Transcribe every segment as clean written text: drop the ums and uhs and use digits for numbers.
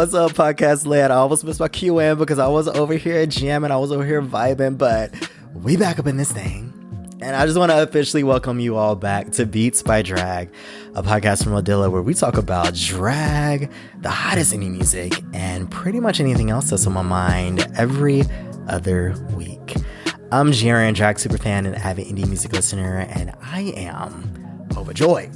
What's up, podcast land? I almost missed my QM because I was over here jamming. I was over here vibing, but we back up in this thing. And I just want to officially welcome you all back to Beats by Drag, a podcast from Odilla where we talk about drag, the hottest indie music, and pretty much anything else that's on my mind every other week. I'm Jaron, drag superfan and avid indie music listener, and I am overjoyed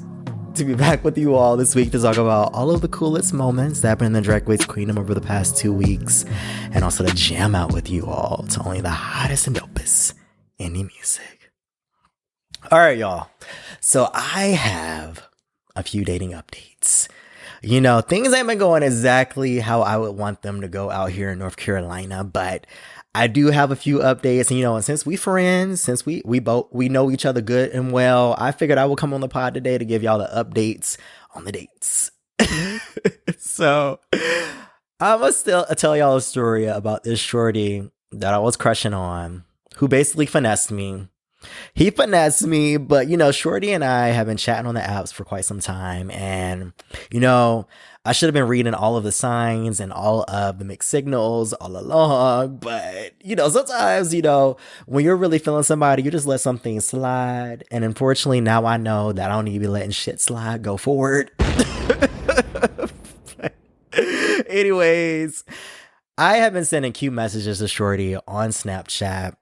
to be back with you all this week to talk about all of the coolest moments that happened in the Drag Race Queendom over the past 2 weeks, and also to jam out with you all to only the hottest and dopest indie music. All right, y'all. So I have a few dating updates. You know, things ain't been going exactly how I would want them to go out here in North Carolina, but I do have a few updates. And, you know, and since we friends, since we know each other good and well, I figured I would come on the pod today to give y'all the updates on the dates. So I'm gonna still tell y'all a story about this shorty that I was crushing on, who basically finessed me. He finessed me, but, you know, shorty and I have been chatting on the apps for quite some time. And, you know, I should have been reading all of the signs and all of the mixed signals all along. But, you know, sometimes, you know, when you're really feeling somebody, you just let something slide. And unfortunately, now I know that I don't need to be letting shit slide go forward. Anyways, I have been sending cute messages to shorty on Snapchat.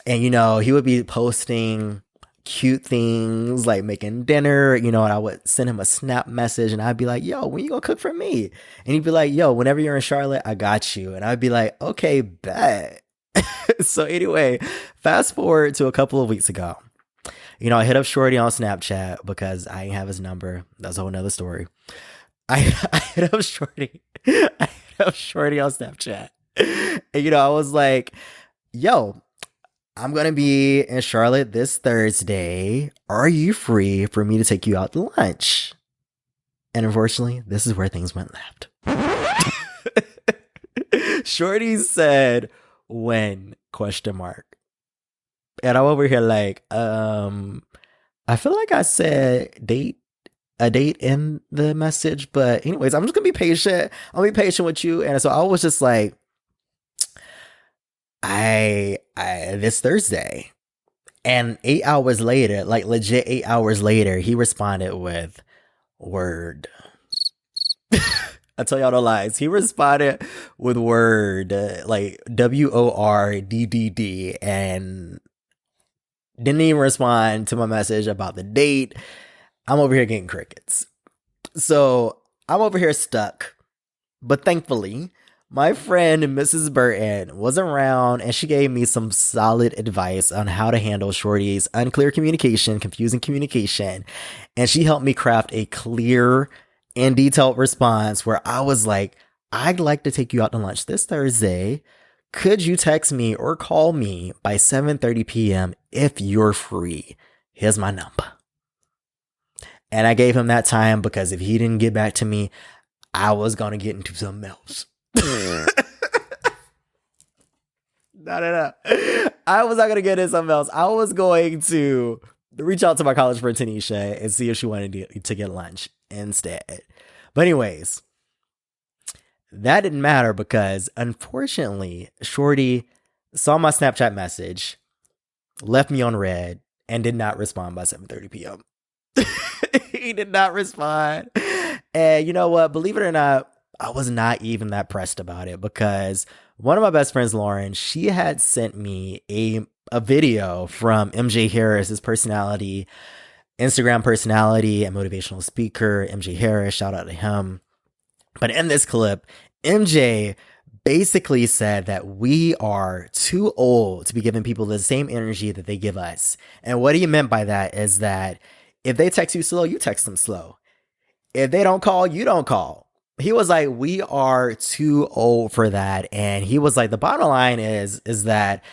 And, you know, he would be posting cute things like making dinner, you know, and I would send him a snap message and I'd be like, yo, when you gonna cook for me? And he'd be like, yo, whenever you're in Charlotte, I got you. And I'd be like, okay, bet. So anyway, fast forward to a couple of weeks ago. You know, I hit up shorty on Snapchat because I didn't have his number. That's a whole nother story. I hit up shorty. I hit up shorty on Snapchat. And, you know, I was like, yo, I'm going to be in Charlotte this Thursday. Are you free for me to take you out to lunch? And unfortunately, this is where things went left. Shorty said, when? ? And I'm over here like, I feel like I said a date in the message. But anyways, I'm just going to be patient. I'll be patient with you. And so I was just like, I this Thursday. And 8 hours later, like legit 8 hours later, he responded with word. I tell y'all no lies. He responded with word, like WORDDD, and didn't even respond to my message about the date. I'm over here getting crickets. So I'm over here stuck. But thankfully, my friend, Mrs. Burton, was around and she gave me some solid advice on how to handle shorty's unclear communication, confusing communication. And she helped me craft a clear and detailed response where I was like, I'd like to take you out to lunch this Thursday. Could you text me or call me by 7:30 p.m. if you're free? Here's my number. And I gave him that time because if he didn't get back to me, I was going to get into something else. No. I was not going to get into something else. I was going to reach out to my college friend Tanisha and see if she wanted to get lunch instead. But anyways, that didn't matter because unfortunately, shorty saw my Snapchat message, left me on red, and did not respond by 7:30 p.m. He did not respond. And you know what? Believe it or not, I was not even that pressed about it because one of my best friends, Lauren, she had sent me a video from MJ Harris, his personality, Instagram personality and motivational speaker, MJ Harris. Shout out to him. But in this clip, MJ basically said that we are too old to be giving people the same energy that they give us. And what he meant by that is that if they text you slow, you text them slow. If they don't call, you don't call. He was like, we are too old for that. And he was like, the bottom line is that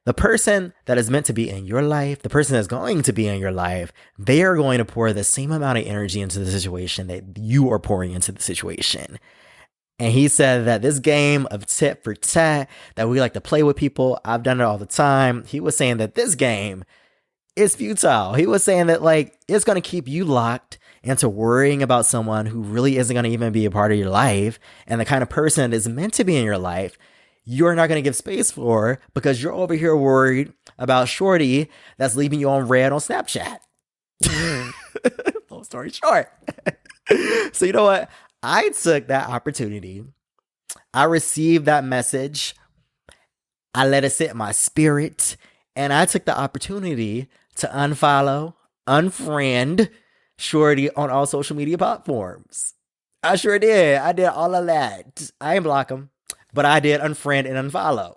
the person that is meant to be in your life, the person that's going to be in your life, they are going to pour the same amount of energy into the situation that you are pouring into the situation. And he said that this game of tit for tat that we like to play with people, I've done it all the time. He was saying that this game is futile. He was saying that like it's going to keep you locked into worrying about someone who really isn't going to even be a part of your life and the kind of person that is meant to be in your life, you're not going to give space for because you're over here worried about shorty that's leaving you on red on Snapchat. Long story short. So you know what? I took that opportunity. I received that message. I let it sit in my spirit. And I took the opportunity to unfollow, unfriend shorty on all social media platforms. I sure did. I did all of that. I didn't block him, but I did unfriend and unfollow.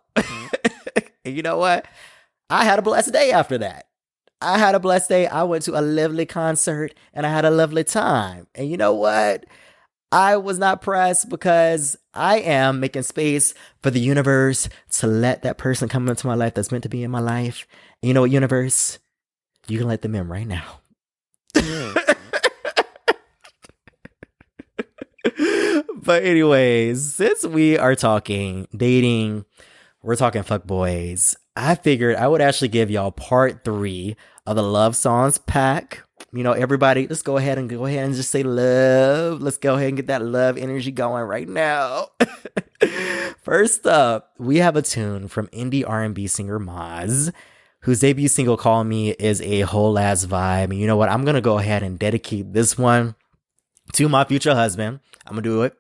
And you know what? I had a blessed day after that. I had a blessed day. I went to a lovely concert and I had a lovely time. And you know what? I was not pressed because I am making space for the universe to let that person come into my life that's meant to be in my life. And you know what, universe? You can let them in right now. But anyways, since we are talking dating, we're talking fuckboys, I figured I would actually give y'all part 3 of the love songs pack. You know, everybody, let's go ahead and just say love. Let's go ahead and get that love energy going right now. First up, we have a tune from indie R&B singer Maz, whose debut single Call Me is a whole ass vibe. And you know what? I'm going to go ahead and dedicate this one to my future husband. I'm going to do it.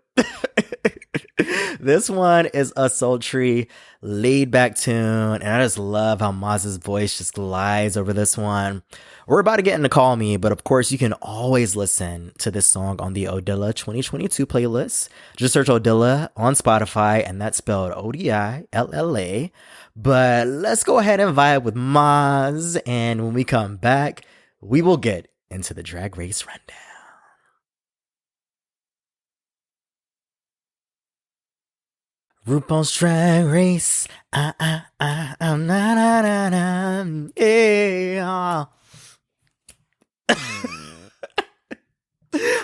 This one is a sultry, laid back tune, and I just love how Maz's voice just glides over this one. We're about to get into Call Me, but of course you can always listen to this song on the Odilla 2022 playlist. Just search Odilla on Spotify, and that's spelled Odilla. But let's go ahead and vibe with Maz, and when we come back, we will get into the Drag Race rundown. RuPaul's Drag Race, yeah.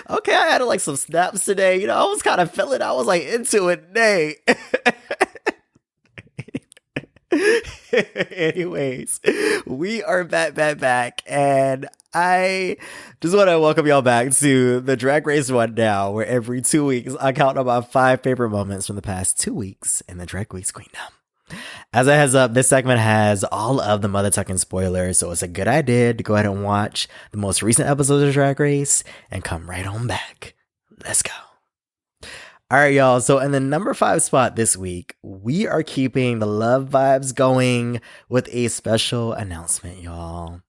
Okay, I had like some snaps today. You know, I was kind of feeling, I was like into it today. Anyways, we are back, and I just want to welcome y'all back to the Drag Race Rundown, where every 2 weeks I count on my 5 favorite moments from the past 2 weeks in the Drag Race Queendom. As a heads up, this segment has all of the mother tucking spoilers, so it's a good idea to go ahead and watch the most recent episodes of Drag Race and come right on back. Let's go. All right, y'all. So in the number 5 spot this week, we are keeping the love vibes going with a special announcement, y'all.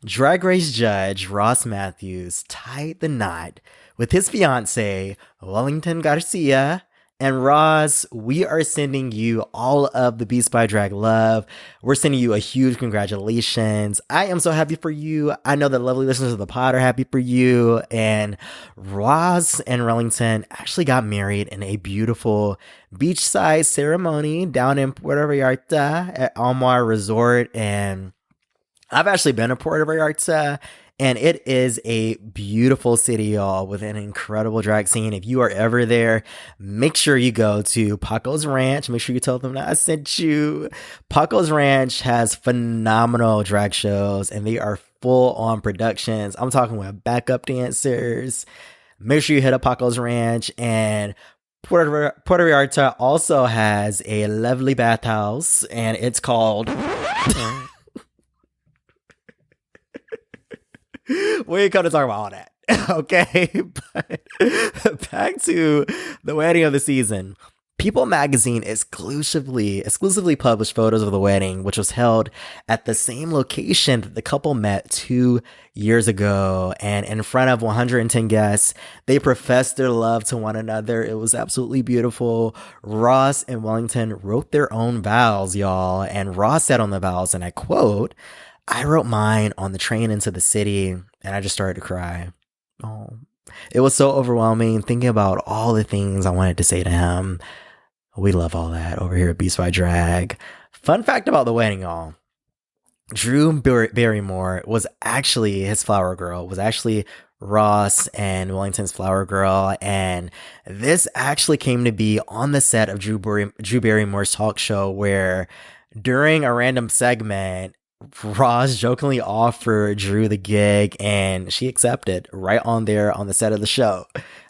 Drag Race judge Ross Matthews tied the knot with his fiance, Wellington Garcia. And Ross, we are sending you all of the Beats by Drag love. We're sending you a huge congratulations. I am so happy for you. I know that lovely listeners of the pod are happy for you. And Ross and Wellington actually got married in a beautiful beachside ceremony down in Puerto Vallarta at Almar Resort. And I've actually been to Puerto Vallarta, and it is a beautiful city, y'all, with an incredible drag scene. If you are ever there, make sure you go to Paco's Ranch. Make sure you tell them that I sent you. Paco's Ranch has phenomenal drag shows, and they are full on productions. I'm talking with backup dancers. Make sure you hit up Paco's Ranch. And Puerto Vallarta also has a lovely bathhouse, and it's called... We ain't come to talk about all that, okay? But back to the wedding of the season. People magazine exclusively published photos of the wedding, which was held at the same location that the couple met 2 years ago. And in front of 110 guests, they professed their love to one another. It was absolutely beautiful. Ross and Wellington wrote their own vows, y'all. And Ross said on the vows, and I quote, "I wrote mine on the train into the city, and I just started to cry." Oh, it was so overwhelming thinking about all the things I wanted to say to him. We love all that over here at Beats by Drag. Fun fact about the wedding, y'all. Drew Barrymore was actually his flower girl, was actually Ross and Wellington's flower girl. And this actually came to be on the set of Drew Barrymore's talk show, where during a random segment, Ross jokingly offered Drew the gig and she accepted right on there on the set of the show.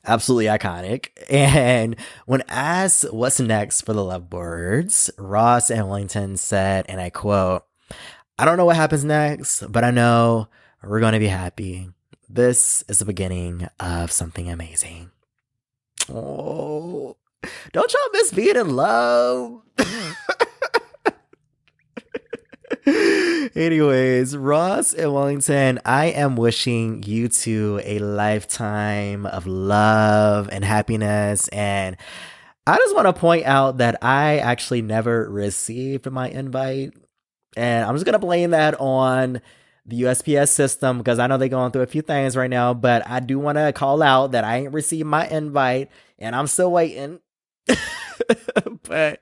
Absolutely iconic. And when asked what's next for the Lovebirds, Ross and Wellington said, and I quote, "I don't know what happens next, but I know we're going to be happy. This is the beginning of something amazing." Oh, don't y'all miss being in love? Anyways, Ross and Wellington, I am wishing you two a lifetime of love and happiness. And I just want to point out that I actually never received my invite. And I'm just going to blame that on the USPS system because I know they're going through a few things right now. But I do want to call out that I ain't received my invite and I'm still waiting. But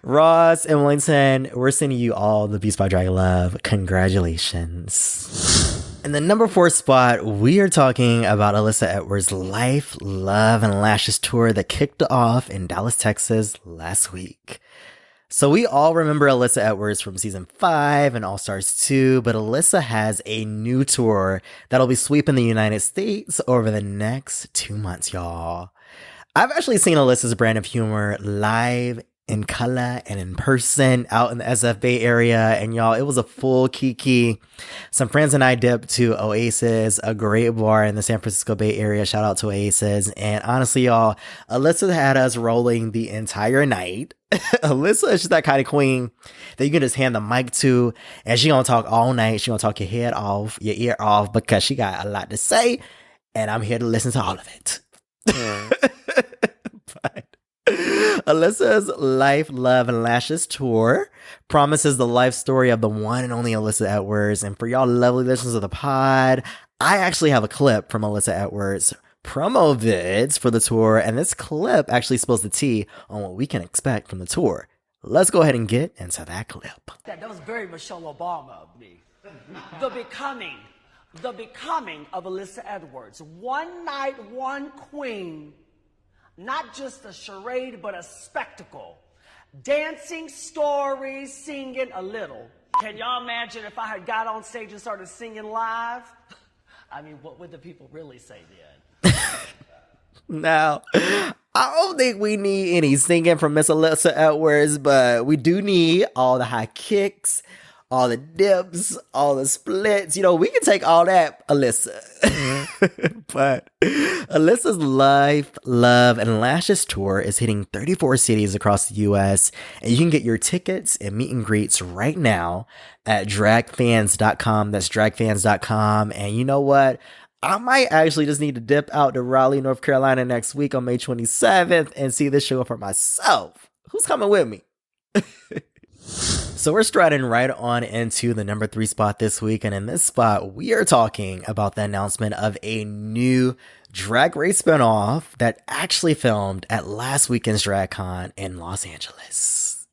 Ross and Wellington, we're sending you all the Beats by Drag love. Congratulations. In the number 4 spot, we are talking about Alyssa Edwards' Life, Love, and Lashes tour that kicked off in Dallas, Texas last week. So we all remember Alyssa Edwards from season 5 and All Stars 2, but Alyssa has a new tour that'll be sweeping the United States over the next 2 months, y'all. I've actually seen Alyssa's brand of humor live in color and in person out in the SF Bay Area. And y'all, it was a full kiki. Some friends and I dipped to Oasis, a great bar in the San Francisco Bay Area. Shout out to Oasis. And honestly, y'all, Alyssa had us rolling the entire night. Alyssa is just that kind of queen that you can just hand the mic to and she gonna talk all night. She gonna talk your head off, your ear off because she got a lot to say. And I'm here to listen to all of it. But Alyssa's Life, Love, and Lashes tour promises the life story of the one and only Alyssa Edwards. And for y'all lovely listeners of the pod, I actually have a clip from Alyssa Edwards' promo vids for the tour. And this clip actually spills the tea on what we can expect from the tour. Let's go ahead and get into that clip. That was very Michelle Obama of me. The becoming of Alyssa Edwards. One night, one queen. Not just a charade, but a spectacle. Dancing, stories, singing a little. Can y'all imagine if I had got on stage and started singing live? I mean, what would the people really say then? Now, I don't think we need any singing from Miss Alyssa Edwards, but we do need all the high kicks, all the dips, all the splits. You know, we can take all that, Alyssa. But Alyssa's Life, Love, and Lashes tour is hitting 34 cities across the U.S. And you can get your tickets and meet and greets right now at dragfans.com. That's dragfans.com. And you know what? I might actually just need to dip out to Raleigh, North Carolina next week on May 27th and see this show for myself. Who's coming with me? So we're striding right on into the number 3 spot this week. And in this spot, we are talking about the announcement of a new Drag Race spinoff that actually filmed at last weekend's DragCon in Los Angeles.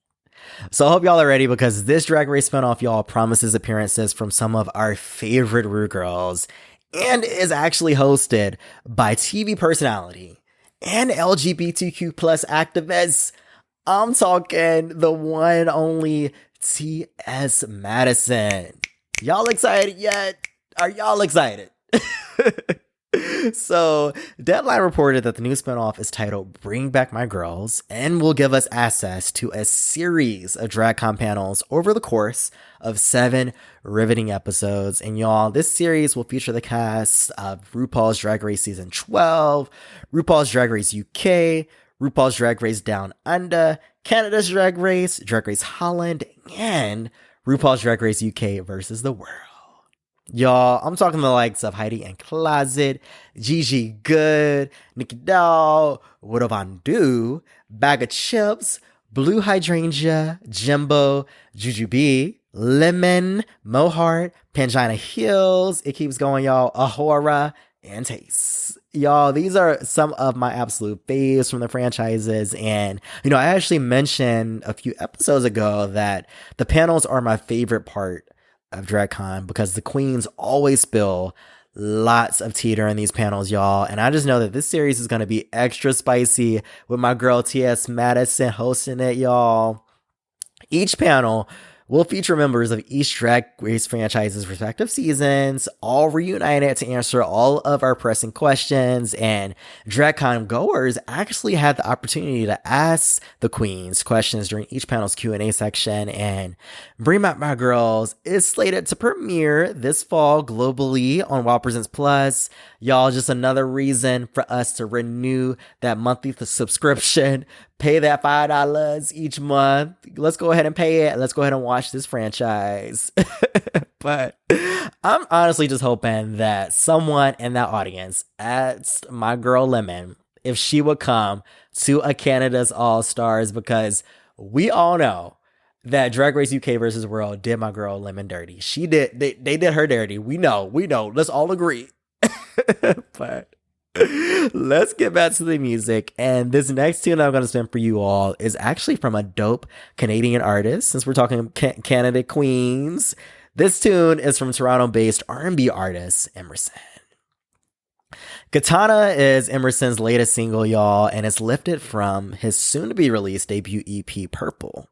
So I hope y'all are ready because this Drag Race spinoff, y'all, promises appearances from some of our favorite RuGirls and is actually hosted by TV personality and LGBTQ plus activists. I'm talking the one only T.S. Madison. Y'all excited yet? Are y'all excited? So, Deadline reported that the new spinoff is titled Bring Back My Girls and will give us access to a series of DragCon panels over the course of 7 riveting episodes. And y'all, this series will feature the cast of RuPaul's Drag Race Season 12, RuPaul's Drag Race UK, RuPaul's Drag Race Down Under, Canada's Drag Race Holland, and RuPaul's Drag Race UK versus the world. Y'all, I'm talking the likes of Heidi and Closet, Gigi Good, Nikki Doll, Widow Von Du, Bag of Chips, Blue Hydrangea, Jimbo, Jujubee, Lemon, Mohart, Pangina Hills. It keeps going, y'all. Ahura and Taste. Y'all, these are some of my absolute faves from the franchises. And, you know, I actually mentioned a few episodes ago that the panels are my favorite part of DragCon because the queens always spill lots of tea during these panels, y'all. And I just know that this series is going to be extra spicy with my girl T.S. Madison hosting it, y'all. Each panel will feature members of each Drag Race franchise's respective seasons, all reunited to answer all of our pressing questions, and DragCon goers actually had the opportunity to ask the queens questions during each panel's Q&A section, and Bring Back My Girls is slated to premiere this fall globally on WOW Presents Plus. Y'all, just another reason for us to renew that monthly subscription. Pay that $5 each month. Let's go ahead and pay it. Let's go ahead and watch this franchise. But I'm honestly just hoping that someone in that audience asked my girl Lemon if she would come to a Canada's All-Stars, because we all know that Drag Race UK versus World did my girl Lemon dirty. She did. They did her dirty. We know. Let's all agree. But let's get back to the music. And this next tune I'm going to spin for you all is actually from a dope Canadian artist. Since we're talking Canada queens, this tune is from Toronto-based R&B artist Emerson. Katana is Emerson's latest single, y'all, and it's lifted from his soon-to-be-released debut EP, Purple.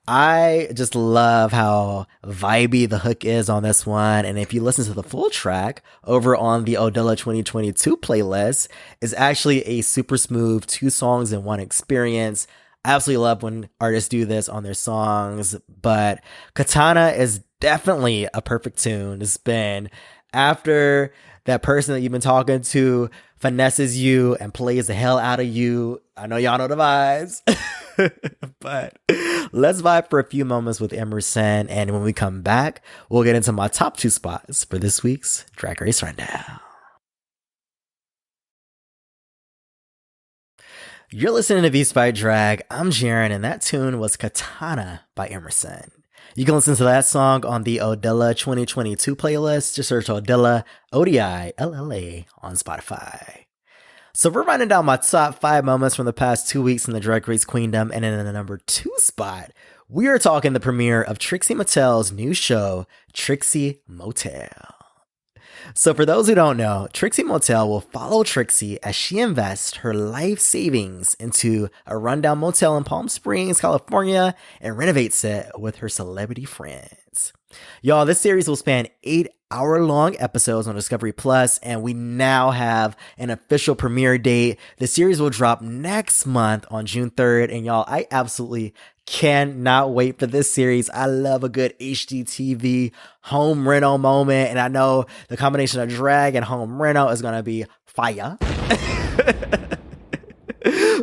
I just love how vibey the hook is on this one. And if you listen to the full track over on the Odilla 2022 playlist, it's actually a super smooth 2 songs in 1 experience. I absolutely love when artists do this on their songs, but Katana is definitely a perfect tune to spin after that person that you've been talking to finesses you and plays the hell out of you. I know y'all know the vibes. But let's vibe for a few moments with Emerson, and when we come back, we'll get into my top 2 spots for this week's Drag Race Rundown. You're listening to Beats by Drag. I'm Jaron, and that tune was Katana by Emerson. You can listen to that song on the Odilla 2022 playlist. Just search Odilla, Odilla on Spotify. So we're running down my top 5 moments from the past 2 weeks in the Drag Race Queendom, and in the number 2 spot, we are talking the premiere of Trixie Mattel's new show, Trixie Motel. So for those who don't know, Trixie Motel will follow Trixie as she invests her life savings into a rundown motel in Palm Springs, California, and renovates it with her celebrity friends. Y'all, this series will span 8-hour-long episodes on Discovery Plus, and we now have an official premiere date. The series will drop next month on June 3rd, and y'all, I absolutely cannot wait for this series. I love a good HGTV home reno moment, and I know the combination of drag and home reno is gonna be fire.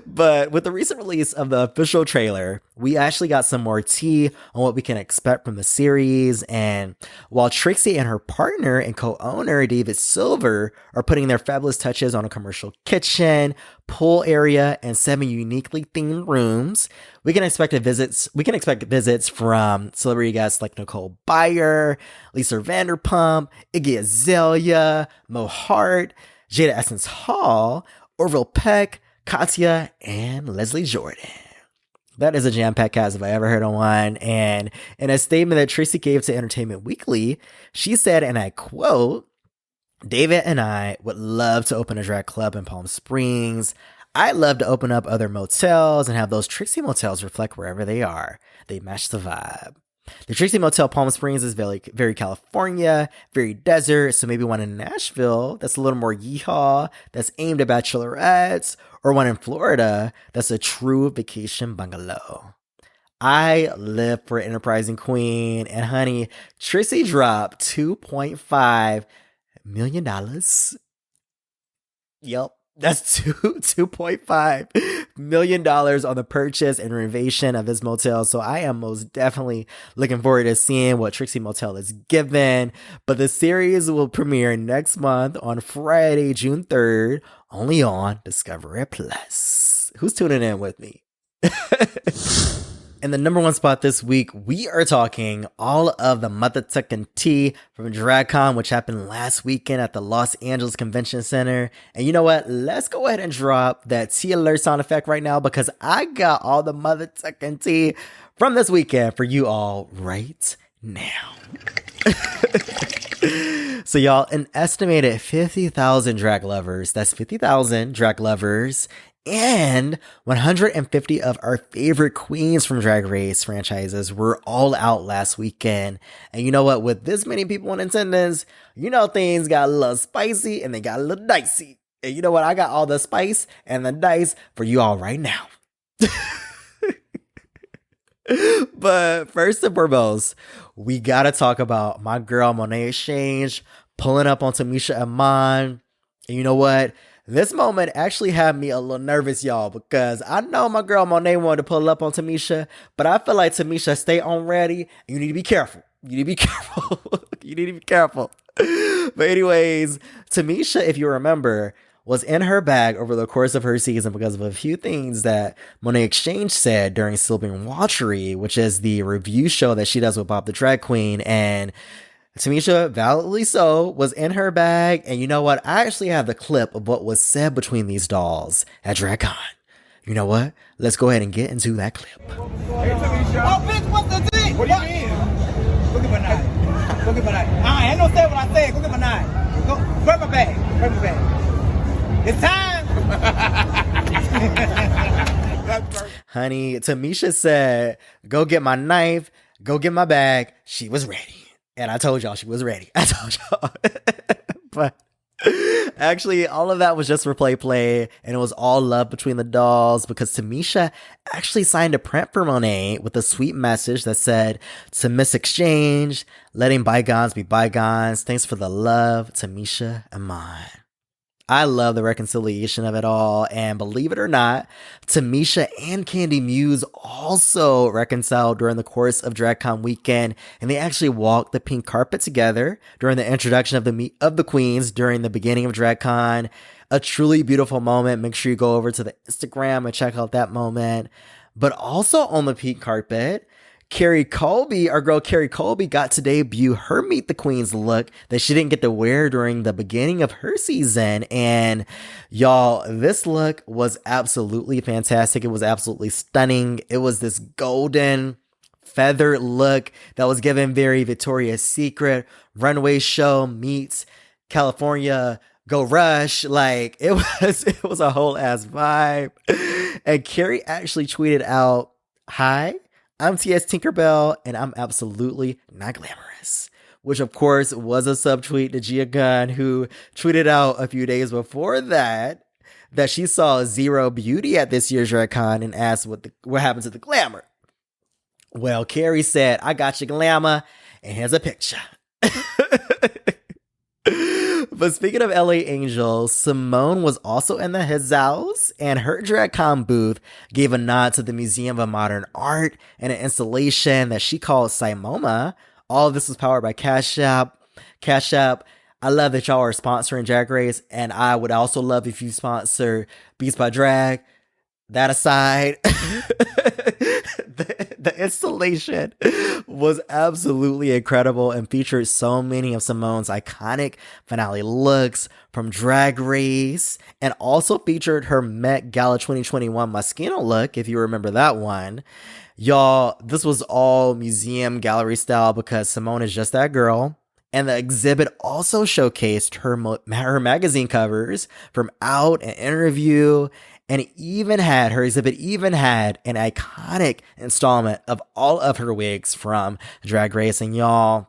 But with the recent release of the official trailer, we actually got some more tea on what we can expect from the series. And while Trixie and her partner and co-owner David Silver are putting their fabulous touches on a commercial kitchen, pool area, and 7 uniquely themed rooms, we can expect visits from celebrity guests like Nicole Byer, Lisa Vanderpump, Iggy Azalea, Mo Hart, Jada Essence Hall, Orville Peck, Katya, and Leslie Jordan. That is a jam-packed cast if I ever heard of one. And in a statement that Trixie gave to Entertainment Weekly, she said, and I quote, "David and I would love to open a drag club in Palm Springs. I'd love to open up other motels and have those Trixie motels reflect wherever they are. They match the vibe. The Trixie Motel Palm Springs is very, very California, very desert, so maybe one in Nashville that's a little more yeehaw, that's aimed at bachelorettes, or one in Florida that's a true vacation bungalow. I live for an enterprising queen, and honey, Trixie dropped $2.5 million. Yep. That's $2.5 million on the purchase and renovation of this motel. So I am most definitely looking forward to seeing what Trixie Motel is given. But the series will premiere next month on Friday, June 3rd, only on Discovery Plus. Who's tuning in with me? In the number 1 spot this week, we are talking all of the motherfucking tea from DragCon, which happened last weekend at the Los Angeles Convention Center. And you know what? Let's go ahead and drop that tea alert sound effect right now, because I got all the motherfucking tea from this weekend for you all right now. So y'all, an estimated 50,000 drag lovers, that's 50,000 drag lovers And 150 of our favorite queens from Drag Race franchises were all out last weekend. And you know what? With this many people in attendance, you know things got a little spicy and they got a little dicey. And you know what? I got all the spice and the dice for you all right now. But first and foremost, we gotta talk about my girl Monét Exchange pulling up on Tamisha Iman. And you know what? This moment actually had me a little nervous, y'all, because I know my girl Monét wanted to pull up on Tamisha, but I feel like Tamisha, stay on ready. You need to be careful. You need to be careful. You need to be careful. But anyways, Tamisha, if you remember, was in her bag over the course of her season because of a few things that Monét Exchange said during Sloping Watchery, which is the review show that she does with Bob the Drag Queen. And Tamisha, validly so, was in her bag. And you know what? I actually have the clip of what was said between these dolls at DragCon. You know what? Let's go ahead and get into that clip. Hey, Tamisha. Oh, bitch, what's the thing? What do you mean? Go get my knife. Go get my knife. I ain't no say what I said. Go get my knife. Go, grab my bag. Grab my bag. It's time. Honey, Tamisha said, go get my knife. Go get my bag. She was ready. And I told y'all she was ready. I told y'all. But actually, all of that was just for play. And it was all love between the dolls because Tamisha actually signed a print for Monét with a sweet message that said, to Miss Exchange, letting bygones be bygones. Thanks for the love, Tamisha Iman. I love the reconciliation of it all, and believe it or not, Tamisha and Candy Muse also reconciled during the course of DragCon weekend, and they actually walked the pink carpet together during the introduction of the queens during the beginning of DragCon. A truly beautiful moment. Make sure you go over to the Instagram and check out that moment. But also on the pink carpet, Carrie Colby, our girl Carrie Colby, got to debut her Meet the Queens look that she didn't get to wear during the beginning of her season. And y'all, this look was absolutely fantastic. It was absolutely stunning. It was this golden feathered look that was given very Victoria's Secret runway show meets California Go Rush. Like it was a whole ass vibe. And Carrie actually tweeted out, "Hi, I'm T.S. Tinkerbell, and I'm absolutely not glamorous," which of course was a subtweet to Gia Gunn, who tweeted out a few days before that she saw zero beauty at this year's DragCon and asked what happened to the glamour. Well, Carrie said, "I got your glamour, and here's a picture." But speaking of LA Angels, Simone was also in the His House, and her DragCon booth gave a nod to the Museum of Modern Art and an installation that she called Simoma. All of this was powered by Cash App. Cash App, I love that y'all are sponsoring Drag Race, and I would also love if you sponsor Beats by Drag. That aside, the installation was absolutely incredible and featured so many of Simone's iconic finale looks from Drag Race, and also featured her Met Gala 2021 Moschino look, if you remember that one. Y'all, this was all museum gallery style because Simone is just that girl. And the exhibit also showcased her magazine covers from Out and Interview. And her exhibit even had an iconic installment of all of her wigs from Drag Race. And y'all,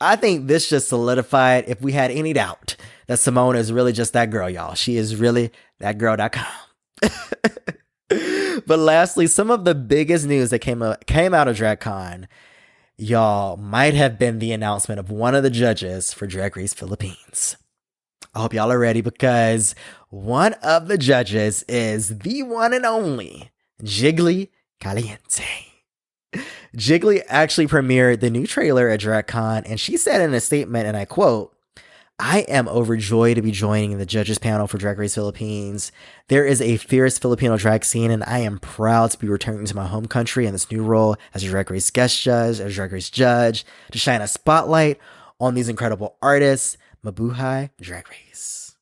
I think this just solidified, if we had any doubt, that Simone is really just that girl, y'all. She is really that girl.com. But lastly, some of the biggest news that came out of DragCon, y'all, might have been the announcement of one of the judges for Drag Race Philippines. I hope y'all are ready because one of the judges is the one and only Jiggly Caliente. Jiggly actually premiered the new trailer at DragCon, and she said in a statement, and I quote, "I am overjoyed to be joining the judges panel for Drag Race Philippines. There is a fierce Filipino drag scene, and I am proud to be returning to my home country in this new role as a Drag Race guest judge, as a Drag Race judge, to shine a spotlight on these incredible artists. Mabuhay Drag Race."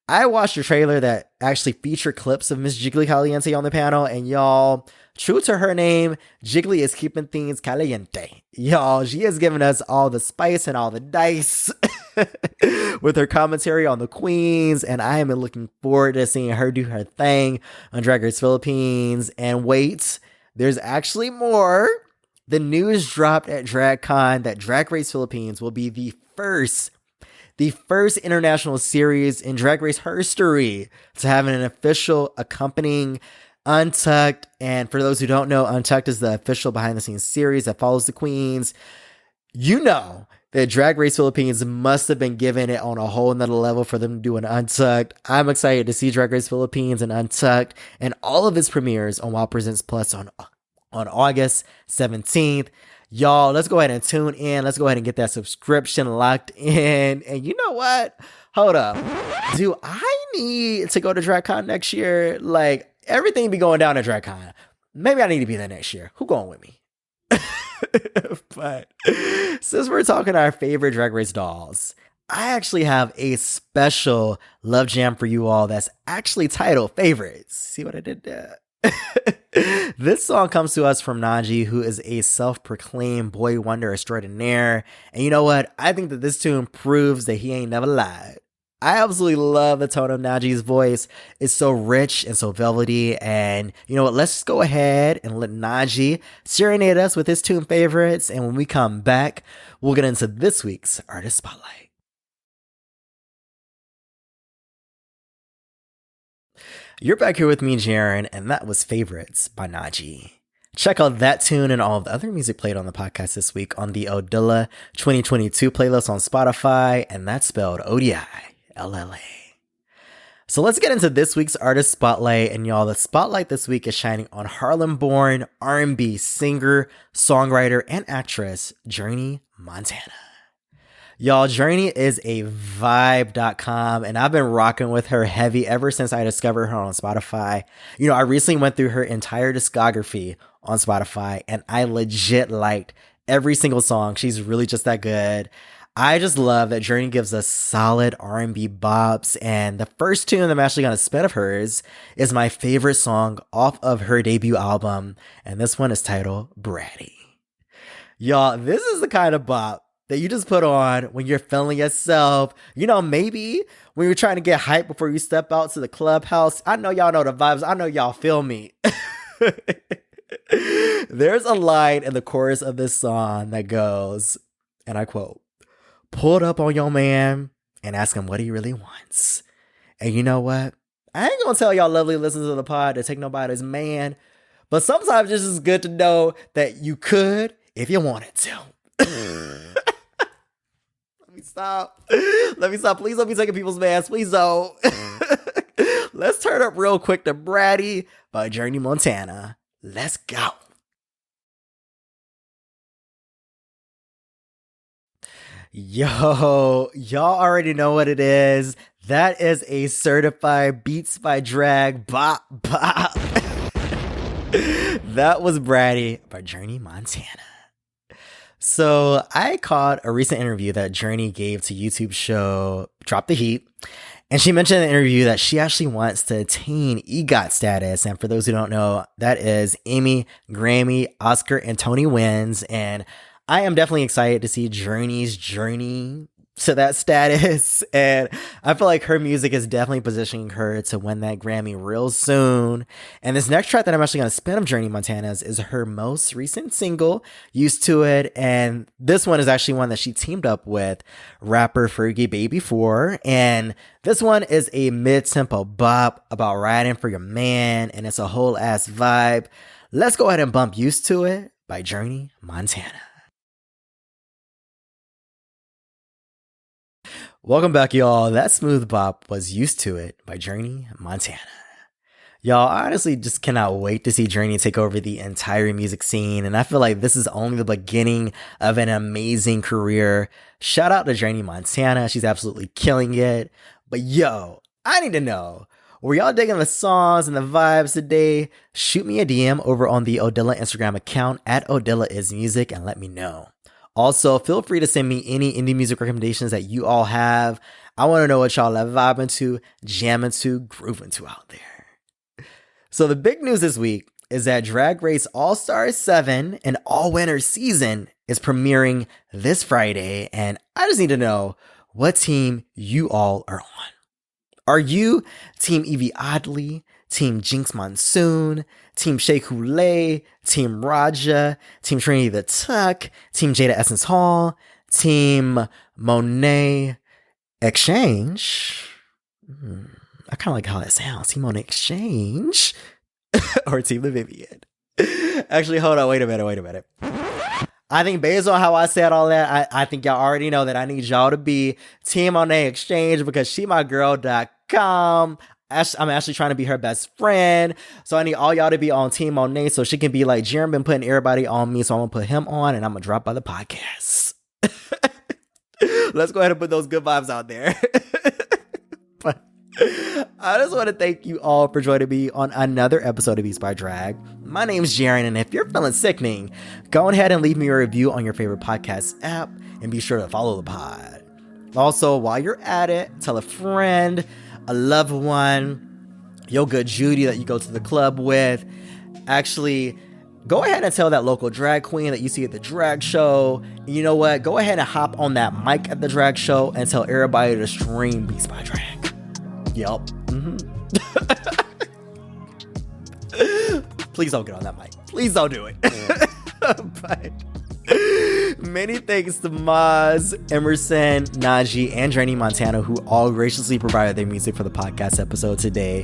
I watched a trailer that actually featured clips of Miss Jiggly Caliente on the panel, and y'all, true to her name, Jiggly is keeping things caliente. Y'all, she has given us all the spice and all the dice. with her commentary on the queens, and I am looking forward to seeing her do her thing on Drag Race Philippines. And wait, there's actually more. The news dropped at DragCon that Drag Race Philippines will be the first international series in Drag Race history to have an official accompanying Untucked. And for those who don't know, Untucked is the official behind-the-scenes series that follows the queens. You know that Drag Race Philippines must have been given it on a whole nother level for them to do an Untucked. I'm excited to see Drag Race Philippines and Untucked and all of its premieres on Wow Presents Plus on August 17th. Y'all, let's go ahead and tune in. Let's go ahead and get that subscription locked in. And you know what? Hold up. Do I need to go to DragCon next year? Like, everything be going down at DragCon. Maybe I need to be there next year. Who going with me? But since we're talking our favorite Drag Race dolls, I actually have a special love jam for you all that's actually titled Favorites. See what I did there? This song comes to us from Najee, who is a self-proclaimed boy wonder extraordinaire. And you know what? I think that this tune proves that he ain't never lied. I absolutely love the tone of Najee's voice. It's so rich and so velvety. And you know what? Let's go ahead and let Najee serenade us with his tune favorites. And when we come back, we'll get into this week's Artist Spotlight. You're back here with me, Jaron, and that was Favorites by Najee. Check out that tune and all of the other music played on the podcast this week on the Odilla 2022 playlist on Spotify, and that's spelled Odilla. So let's get into this week's Artist Spotlight, and y'all, the spotlight this week is shining on Harlem-born R&B singer, songwriter, and actress Journey Montana. Y'all, Journey is a vibe.com, and I've been rocking with her heavy ever since I discovered her on Spotify. You know, I recently went through her entire discography on Spotify, and I legit liked every single song. She's really just that good. I just love that Journey gives us solid R&B bops, and the first tune I'm actually going to spin of hers is my favorite song off of her debut album, and this one is titled Bratty. Y'all, this is the kind of bop that you just put on when you're feeling yourself. You know, maybe when you're trying to get hyped before you step out to the clubhouse. I know y'all know the vibes. I know y'all feel me. There's a line in the chorus of this song that goes, and I quote, "Pulled up on your man and ask him what he really wants." And you know what? I ain't gonna tell y'all lovely listeners of the pod to take nobody's man, but sometimes it's just good to know that you could if you wanted to. Let me stop. Please don't be taking people's masks. Please don't. Let's turn up real quick to Bratty by Journey Montana. Let's go. Yo, y'all already know what it is. That is a certified Beats by Drag bop bop. That was Bratty by Journey Montana. So I caught a recent interview that Journey gave to YouTube show Drop the Heat. And she mentioned in the interview that she actually wants to attain EGOT status. And for those who don't know, that is Emmy, Grammy, Oscar, and Tony wins. And I am definitely excited to see Journey's journey to that status. And I feel like her music is definitely positioning her to win that Grammy real soon. And this next track that I'm actually going to spin of Journey Montana's is her most recent single, Used to It. And this one is actually one that she teamed up with rapper Fergie Baby for. And this one is a mid-tempo bop about riding for your man. And it's a whole ass vibe. Let's go ahead and bump Used to It by Journey Montana. Welcome back, y'all. That smooth bop was Used to It by Journey Montana. Y'all, I honestly just cannot wait to see Journey take over the entire music scene, and I feel like this is only the beginning of an amazing career. Shout out to Journey Montana. She's absolutely killing it. But yo, I need to know, were y'all digging the songs and the vibes today? Shoot me a DM over on the Odilla Instagram account at OdillaIsMusic and let me know. Also, feel free to send me any indie music recommendations that you all have. I want to know what y'all are vibing to, jamming to, grooving to out there. So the big news this week is that Drag Race All-Stars 7 and All Winner season is premiering this Friday. And I just need to know, what team you all are on. Are you Team Evie Oddly, Team Jinx Monsoon, Team Shea Coulee, Team Raja, Team Trinity the Tuck, Team Jada Essence Hall, Team Monét Exchange? I kind of like how that sounds. Team Monét Exchange? Or Team the Vivian? Actually, hold on. Wait a minute. I think based on how I said all that, I think y'all already know that I need y'all to be Team Monét Exchange because she my girl.com. I'm actually trying to be her best friend. So I need all y'all to be on Team Monét so she can be like, Jaron been putting everybody on me, so I'm going to put him on and I'm going to drop by the podcast. Let's go ahead and put those good vibes out there. But I just want to thank you all for joining me on another episode of Beats by Drag. My name's Jaron, and if you're feeling sickening, go ahead and leave me a review on your favorite podcast app and be sure to follow the pod. Also, while you're at it, tell a friend, a loved one, your good Judy that you go to the club with. Actually, go ahead and tell that local drag queen that you see at the drag show. And you know what? Go ahead and hop on that mic at the drag show and tell everybody to stream Beats by Drag. Yup. Please don't get on that mic. Please don't do it. But many thanks to Maz, Emerson, Najee, and Journey Montana, who all graciously provided their music for the podcast episode today.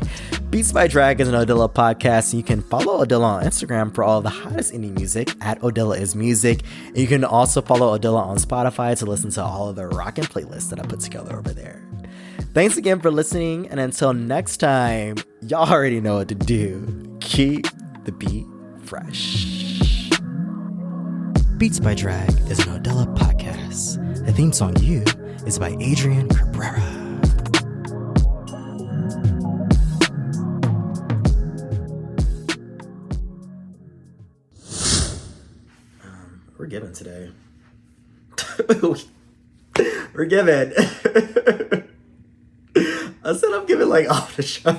Beats by Drag is an Odilla podcast, and you can follow Odilla on Instagram for all of the hottest indie music at Odilla is Music. And you can also follow Odilla on Spotify to listen to all of the rockin' playlists that I put together over there. Thanks again for listening, and until next time, y'all already know what to do. Keep the beat fresh. Beats by Drag is an Odilla podcast. The theme song You is by Adrian Cabrera. We're giving today. We're giving. I said I'm giving like off the show.